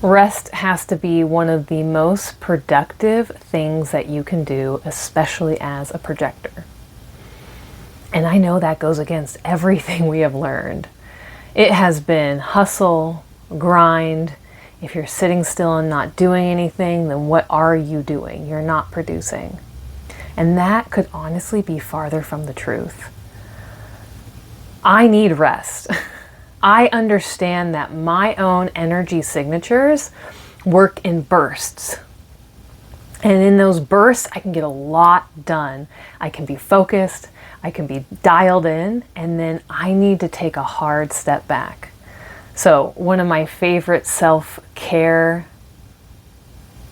Rest has to be one of the most productive things that you can do, especially as a projector. And I know that goes against everything we have learned. It has been hustle, grind. If you're sitting still and not doing anything, then what are you doing? You're not producing. And that could honestly be farther from the truth. I need rest. I understand that my own energy signatures work in bursts. And in those bursts, I can get a lot done. I can be focused, I can be dialed in, and then I need to take a hard step back. So one of my favorite self-care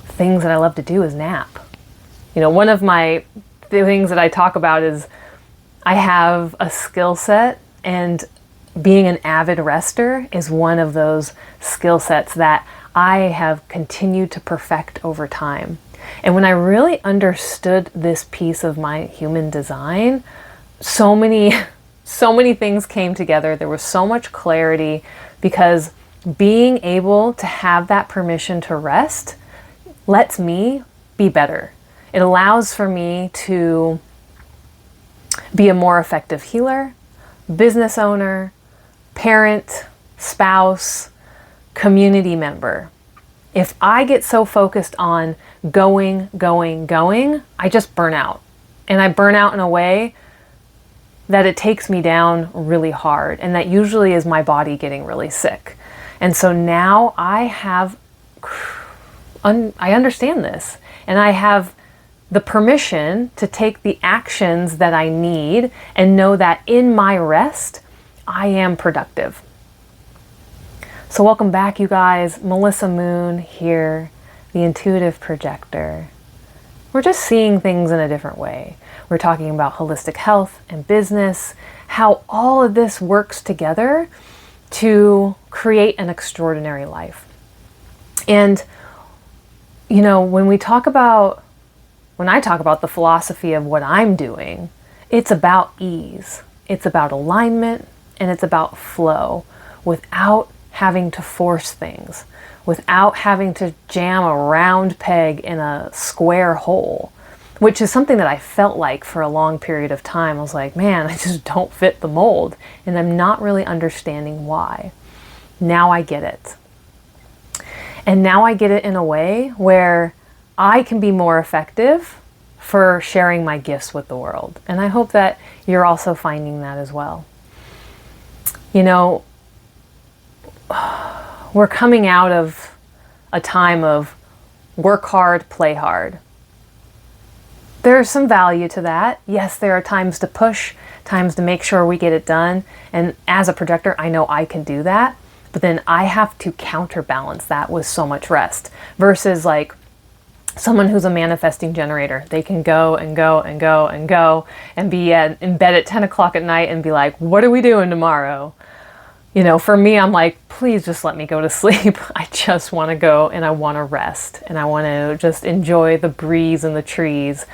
things that I love to do is nap. One of my things that I talk about is I have a skill set, and being an avid rester is one of those skill sets that I have continued to perfect over time. And when I really understood this piece of my human design, so many things came together. There was so much clarity, because being able to have that permission to rest lets me be better. It allows for me to be a more effective healer, business owner, parent, spouse, community member. If I get so focused on going, I just burn out. And I burn out in a way that it takes me down really hard. And that usually is my body getting really sick. And so now I understand this. And I have the permission to take the actions that I need and know that in my rest, I am productive. So welcome back, you guys. Melissa Moon here, the intuitive projector. We're just seeing things in a different way. We're talking about holistic health and business, how all of this works together to create an extraordinary life. And, when I talk about the philosophy of what I'm doing, it's about ease. It's about alignment, and it's about flow without having to force things, without having to jam a round peg in a square hole, which is something that I felt like for a long period of time. I was like, man, I just don't fit the mold, and I'm not really understanding why. Now I get it. And now I get it in a way where I can be more effective for sharing my gifts with the world. And I hope that you're also finding that as well. We're coming out of a time of work hard, play hard. There's some value to that. Yes, there are times to push, times to make sure we get it done. And as a projector, I know I can do that. But then I have to counterbalance that with so much rest. Versus like someone who's a manifesting generator. They can go and be in bed at 10 o'clock at night and be like, what are we doing tomorrow? For me, I'm like, please just let me go to sleep. I just want to go and I want to rest. And I want to just enjoy the breeze and the trees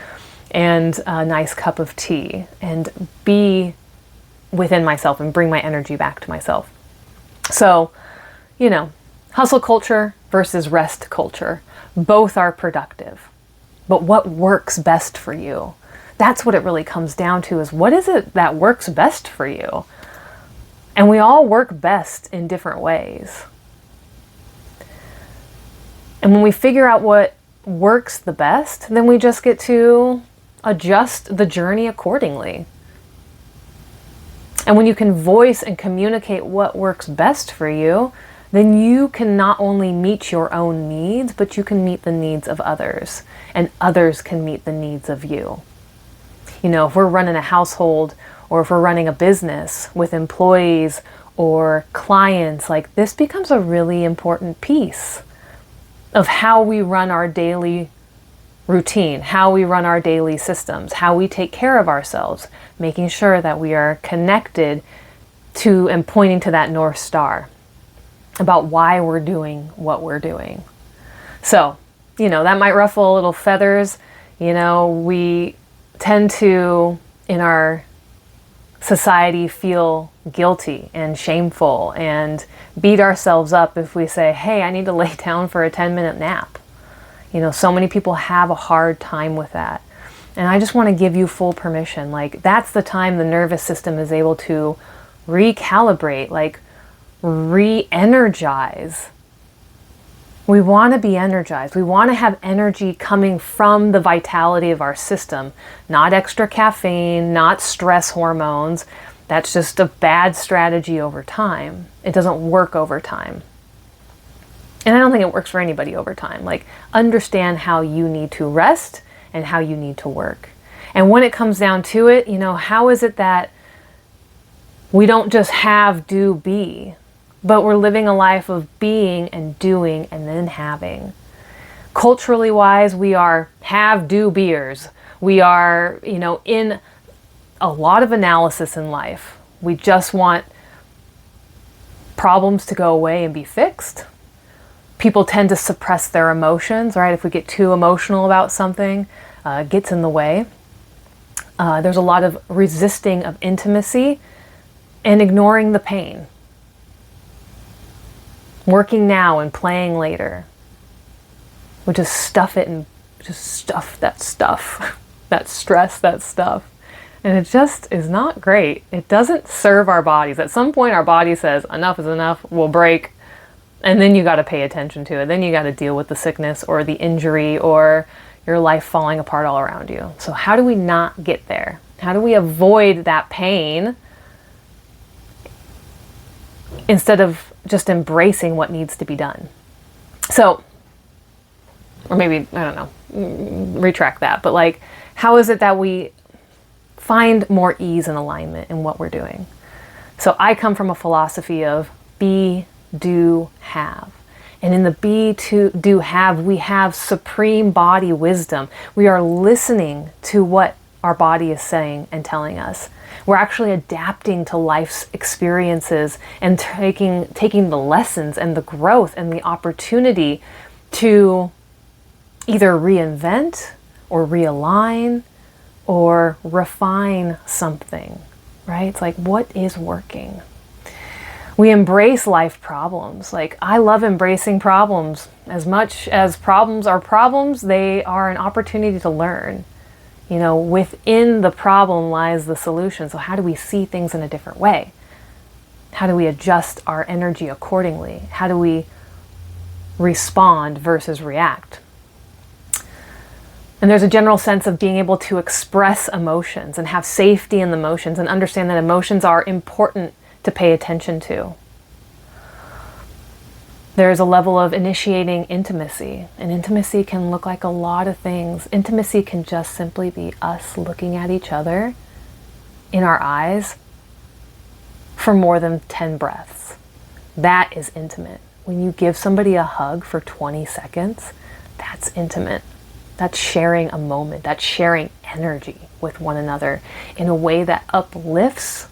and a nice cup of tea and be within myself and bring my energy back to myself. So, hustle culture versus rest culture. Both are productive. But what works best for you? That's what it really comes down to, is what is it that works best for you? And we all work best in different ways. And when we figure out what works the best, then we just get to adjust the journey accordingly. And when you can voice and communicate what works best for you, then you can not only meet your own needs, but you can meet the needs of others. And others can meet the needs of you. If we're running a household, or if we're running a business with employees or clients, like this becomes a really important piece of how we run our daily routine, how we run our daily systems, how we take care of ourselves, making sure that we are connected to and pointing to that North Star about why we're doing what we're doing. So, that might ruffle a little feathers. We tend to, in our society feel guilty and shameful and beat ourselves up if we say, hey, I need to lay down for a 10-minute nap. You know, so many people have a hard time with that. And I just want to give you full permission. Like, that's the time the nervous system is able to recalibrate, like re-energize. We want to be energized. We want to have energy coming from the vitality of our system, not extra caffeine, not stress hormones. That's just a bad strategy over time. It doesn't work over time. And I don't think it works for anybody over time. Like, understand how you need to rest and how you need to work. And when it comes down to it, you know, how is it that we don't just have, do, be, but we're living a life of being and doing and then having? Culturally wise, we are have, do, beers. We are, you know, in a lot of analysis in life. We just want problems to go away and be fixed. People tend to suppress their emotions, right? If we get too emotional about something, it gets in the way. There's a lot of resisting of intimacy and ignoring the pain. Working now and playing later. We just stuff it and just stuff, that stress, that stuff. And it just is not great. It doesn't serve our bodies. At some point our body says, enough is enough, we'll break. And then you got to pay attention to it. Then you got to deal with the sickness or the injury or your life falling apart all around you. So how do we not get there? How do we avoid that pain instead of just embracing what needs to be done? So, or maybe, I don't know, retract that. But like, how is it that we find more ease and alignment in what we're doing? So I come from a philosophy of be, do, have. And in the be, to, do, have, we have supreme body wisdom. We are listening to what our body is saying and telling us. We're actually adapting to life's experiences and taking the lessons and the growth and the opportunity to either reinvent or realign or refine something, right? It's like, what is working? We embrace life problems. Like, I love embracing problems. As much as problems are problems, they are an opportunity to learn. You know, within the problem lies the solution. So how do we see things in a different way? How do we adjust our energy accordingly? How do we respond versus react? And there's a general sense of being able to express emotions and have safety in the emotions and understand that emotions are important to pay attention to. There's a level of initiating intimacy, and intimacy can look like a lot of things. Intimacy can just simply be us looking at each other in our eyes for more than 10 breaths. That is intimate. When you give somebody a hug for 20 seconds, that's intimate. That's sharing a moment. That's sharing energy with one another in a way that uplifts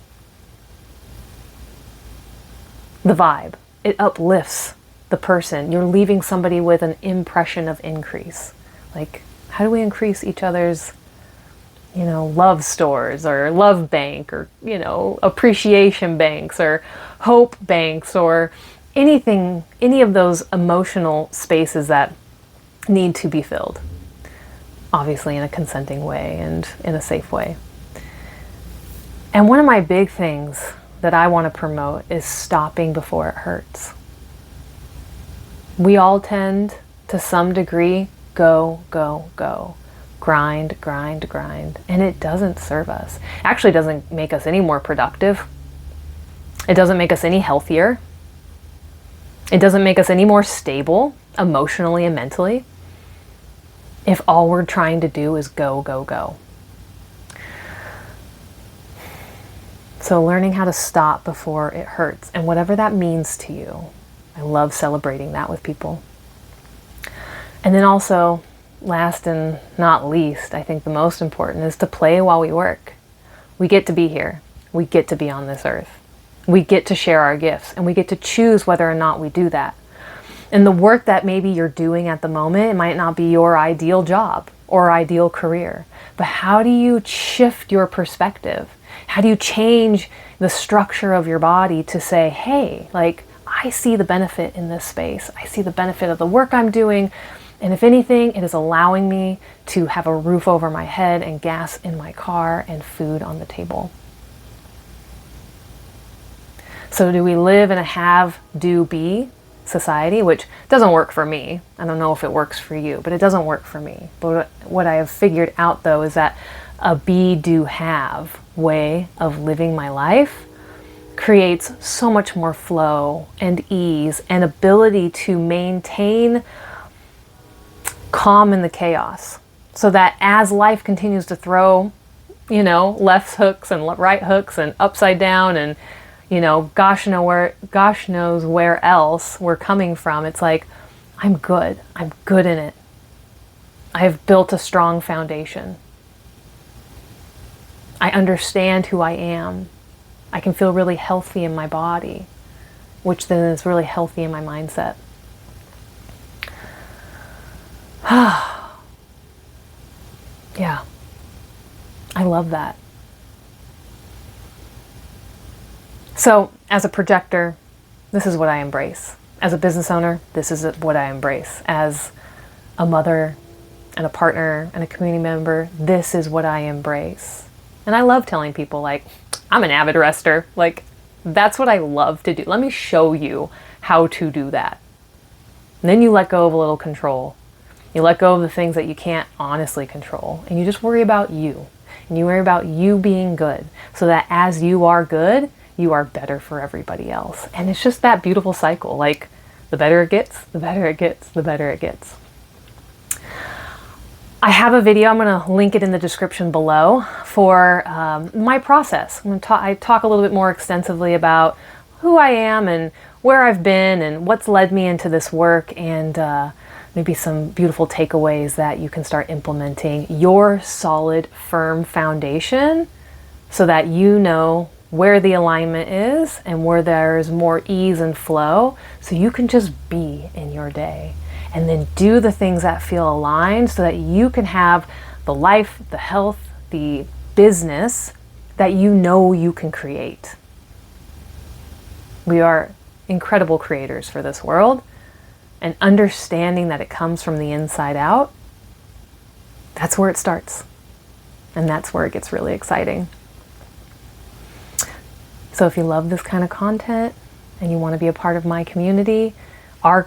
the vibe. It uplifts the person. You're leaving somebody with an impression of increase. Like, how do we increase each other's, you know, love stores or love bank or, you know, appreciation banks or hope banks or anything, any of those emotional spaces that need to be filled. Obviously in a consenting way and in a safe way. And one of my big things that I want to promote is stopping before it hurts. We all tend, to some degree, go, go, go. Grind, grind, grind. And it doesn't serve us. Actually, it doesn't make us any more productive. It doesn't make us any healthier. It doesn't make us any more stable emotionally and mentally if all we're trying to do is go, go, go. So learning how to stop before it hurts, and whatever that means to you. I love celebrating that with people. And then also, last and not least, I think the most important is to play while we work. We get to be here. We get to be on this earth. We get to share our gifts, and we get to choose whether or not we do that. And the work that maybe you're doing at the moment, it might not be your ideal job or ideal career. But how do you shift your perspective? How do you change the structure of your body to say, hey, like, I see the benefit in this space. I see the benefit of the work I'm doing. And if anything, it is allowing me to have a roof over my head and gas in my car and food on the table. So do we live in a have, do, be society, which doesn't work for me. I don't know if it works for you, but it doesn't work for me. But what I have figured out, though, is that a be, do, have way of living my life creates so much more flow and ease and ability to maintain calm in the chaos, so that as life continues to throw, left hooks and right hooks and upside down and, gosh knows where else we're coming from, it's like, I'm good. I'm good in it. I have built a strong foundation. I understand who I am. I can feel really healthy in my body, which then is really healthy in my mindset. Yeah, I love that. So, as a projector, this is what I embrace. As a business owner, this is what I embrace. As a mother and a partner and a community member, this is what I embrace. And I love telling people, like, I'm an avid rester. Like, that's what I love to do. Let me show you how to do that. And then you let go of a little control. You let go of the things that you can't honestly control. And you just worry about you. And you worry about you being good. So that as you are good, you are better for everybody else. And it's just that beautiful cycle. Like, the better it gets, the better it gets, the better it gets. I have a video, I'm going to link it in the description below, for my process. I talk a little bit more extensively about who I am and where I've been and what's led me into this work, and maybe some beautiful takeaways that you can start implementing your solid, firm foundation, so that you know where the alignment is and where there's more ease and flow, so you can just be in your day. And then do the things that feel aligned, so that you can have the life, the health, the business that you know you can create. We are incredible creators for this world, and understanding that it comes from the inside out, that's where it starts. And that's where it gets really exciting. So if you love this kind of content and you want to be a part of my community, our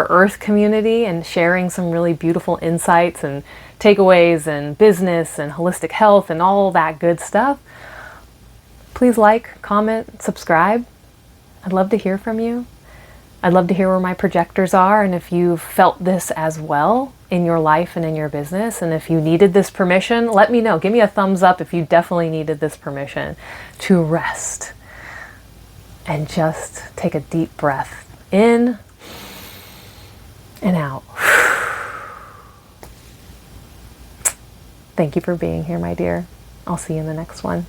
Earth community, and sharing some really beautiful insights and takeaways and business and holistic health and all that good stuff, please like, comment, subscribe. I'd love to hear from you. I'd love to hear where my projectors are, and if you've felt this as well in your life and in your business, and if you needed this permission, let me know. Give me a thumbs up if you definitely needed this permission to rest and just take a deep breath in and out. Thank you for being here, my dear. I'll see you in the next one.